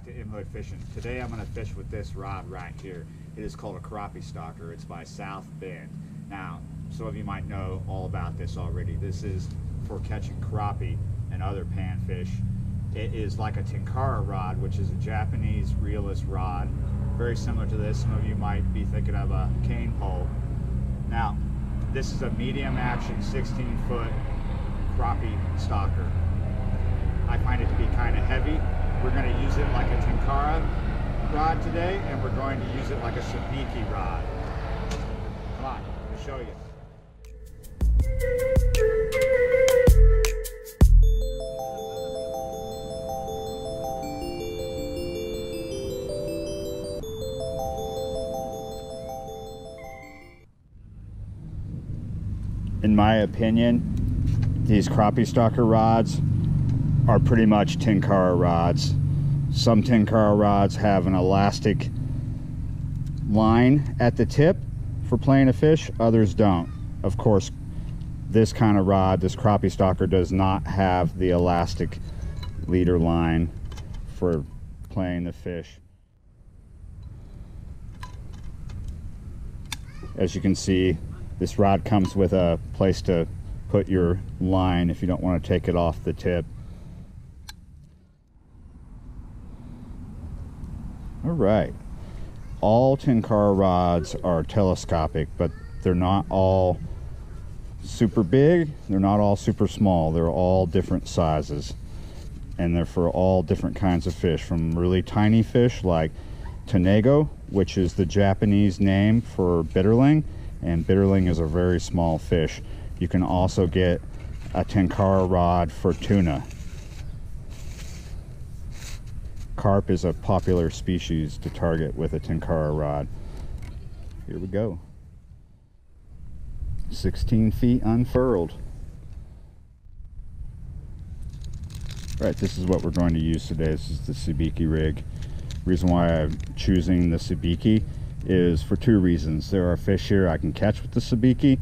to Inwood Fishing. Today I'm going to fish with this rod right here. It is called a Crappie Stalker. It's by South Bend. Now, some of you might know all about this already. This is for catching crappie and other panfish. It is like a Tenkara rod, which is a Japanese reeless rod. Very similar to this. Some of you might be thinking of a cane pole. Now, this is a medium action 16-foot crappie stalker. I find it to be kind of heavy. We're going to use it like a Tenkara rod today, and we're going to use it like a Sabiki rod. Come on, I'll show you. In my opinion, these crappie stalker rods are pretty much Tenkara rods. Some Tenkara rods have an elastic line at the tip for playing a fish, others don't. Of course, this kind of rod, this crappie stalker, does not have the elastic leader line for playing the fish. As you can see, this rod comes with a place to put your line if you don't want to take it off the tip. All right, all Tenkara rods are telescopic, but they're not all super big, they're not all super small. They're all different sizes, and they're for all different kinds of fish, from really tiny fish like Tenego, which is the Japanese name for bitterling, and bitterling is a very small fish. You can also get a Tenkara rod for tuna. Carp is a popular species to target with a Tenkara rod. Here we go. 16 feet unfurled. Right, this is what we're going to use today. This is the Sabiki rig. Reason why I'm choosing the Sabiki is for two reasons. There are fish here I can catch with the Sabiki,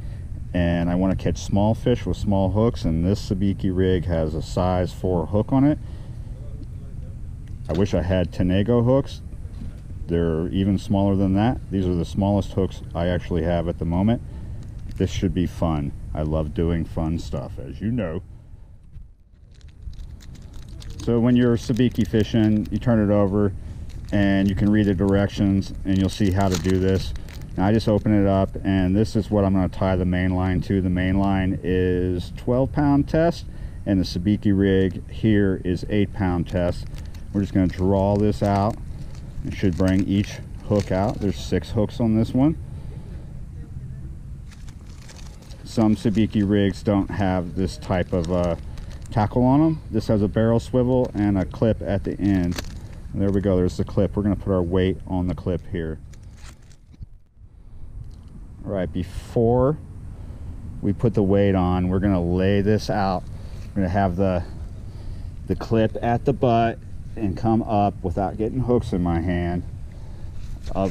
and I want to catch small fish with small hooks, and this Sabiki rig has a size 4 hook on it. I wish I had Tenego hooks. They're even smaller than that. These are the smallest hooks I actually have at the moment. This should be fun. I love doing fun stuff, as you know. So when you're Sabiki fishing, you turn it over and you can read the directions and you'll see how to do this. Now I just open it up, and this is what I'm going to tie the main line to. The main line is 12-pound test, and the Sabiki rig here is 8-pound test. We're just going to draw this out. It should bring each hook out. There's 6 hooks on this one. Some Sabiki rigs don't have this type of tackle on them. This has a barrel swivel and a clip at the end. And there we go, there's the clip. We're going to put our weight on the clip here. All right, before we put the weight on, we're going to lay this out. We're going to have the clip at the butt and come up without getting hooks in my hand, up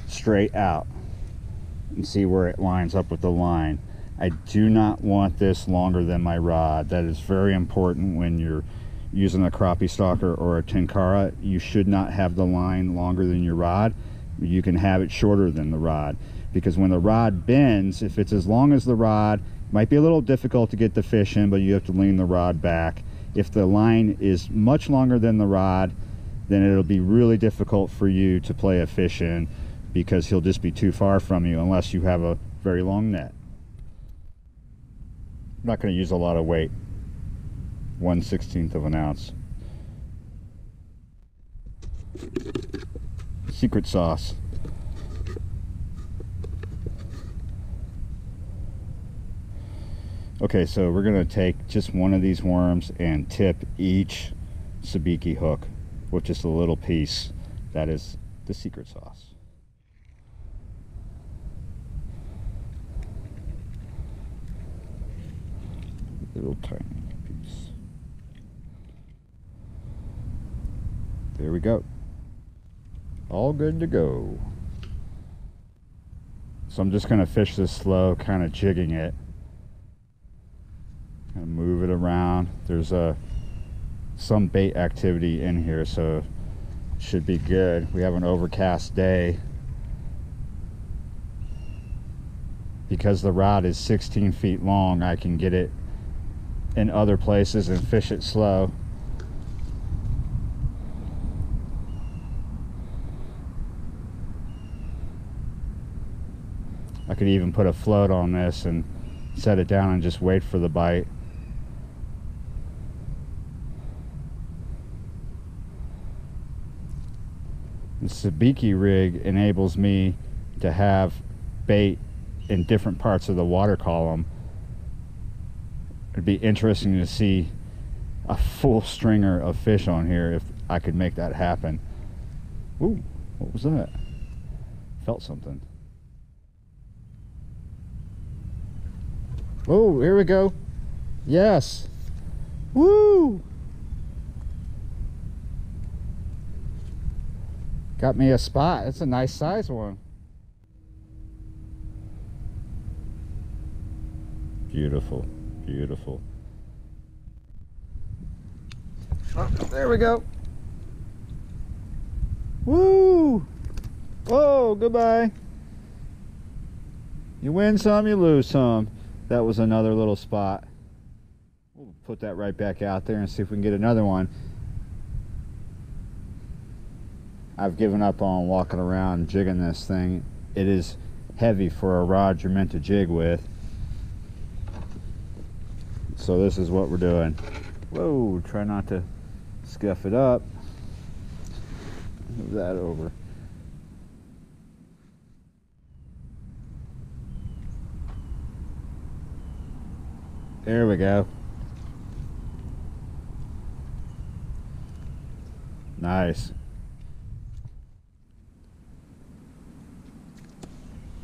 straight out, and see where it lines up with the line. I do not want this longer than my rod. That is very important when you're using a crappie stalker or a Tenkara. You should not have the line longer than your rod. You can have it shorter than the rod, because when the rod bends, if it's as long as the rod, it might be a little difficult to get the fish in, but you have to lean the rod back. If the line is much longer than the rod, then it'll be really difficult for you to play a fish in, because he'll just be too far from you unless you have a very long net. I'm not going to use a lot of weight. 1/16 of an ounce. Secret sauce. Okay, so we're going to take just one of these worms and tip each Sabiki hook with just a little piece. That is the secret sauce. Little tiny piece. There we go. All good to go. So I'm just going to fish this slow, kind of jigging it. And move it around. There's a some bait activity in here, so it should be good. We have an overcast day. Because the rod is 16 feet long, I can get it in other places and fish it slow. I could even put a float on this and set it down and just wait for the bite. The Sabiki rig enables me to have bait in different parts of the water column. It'd be interesting to see a full stringer of fish on here if I could make that happen. Ooh, what was that? Felt something. Oh, here we go. Yes. Woo! Got me a spot. It's a nice size one. Beautiful, beautiful. Oh, there we go. Woo! Whoa, goodbye. You win some, you lose some. That was another little spot. We'll put that right back out there and see if we can get another one. I've given up on walking around jigging this thing. It is heavy for a rod you're meant to jig with. So this is what we're doing. Whoa, try not to scuff it up. Move that over. There we go. Nice.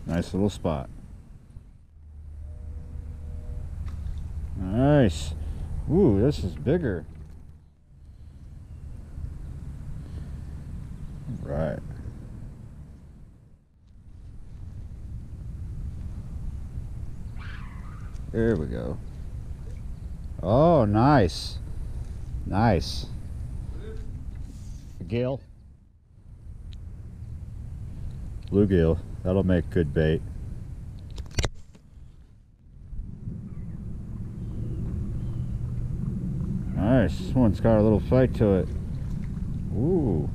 Nice little spot. Nice. Ooh, this is bigger. Right. There we go. Oh, nice. Nice. Bluegill. Bluegill. That'll make good bait. Nice. This one's got a little fight to it. Ooh.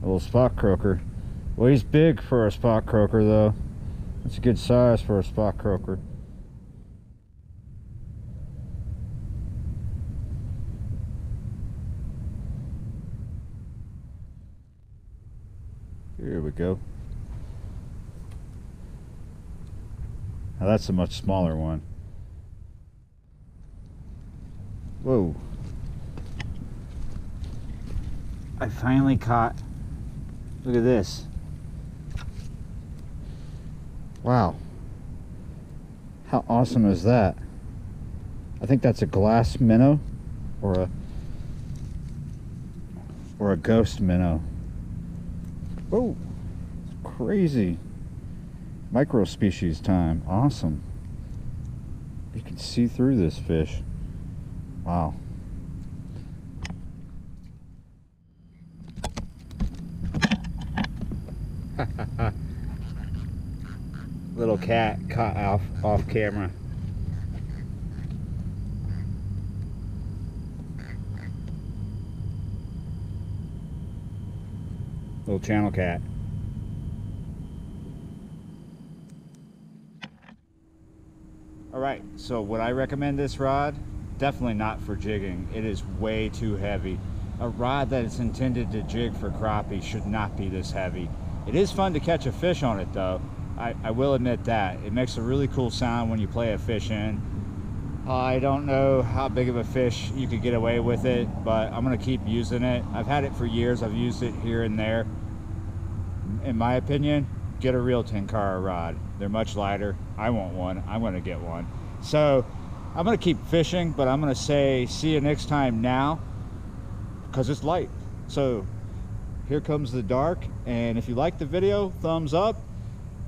A little spot croaker. Well, he's big for a spot croaker, though. That's a good size for a spot croaker. Here we go. Now that's a much smaller one. Whoa. I finally caught, look at this. Wow. How awesome is that? I think that's a glass minnow or a ghost minnow. Whoa, it's crazy. Micro species time. Awesome. You can see through this fish. Wow. Little cat caught off camera. Little channel cat. Alright, so would I recommend this rod? Definitely not for jigging. It is way too heavy. A rod that is intended to jig for crappie should not be this heavy. It is fun to catch a fish on it though. I will admit that. It makes a really cool sound when you play a fish in. I don't know how big of a fish you could get away with it, but I'm gonna keep using it. I've had it for years. I've used it here and there. In my opinion, get a real Tenkara rod. They're much lighter. I want one. I'm gonna get one. So I'm gonna keep fishing, but I'm gonna say see you next time now, because it's light. So here comes the dark, and if you like the video, thumbs up.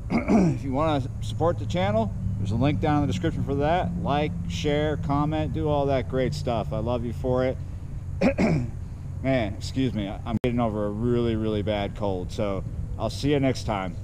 If you want to support the channel, There's a link down in the description for that. Like, share, comment, do all that great stuff. I love you for it. Man, excuse me, I'm getting over a really, really bad cold. So I'll see you next time.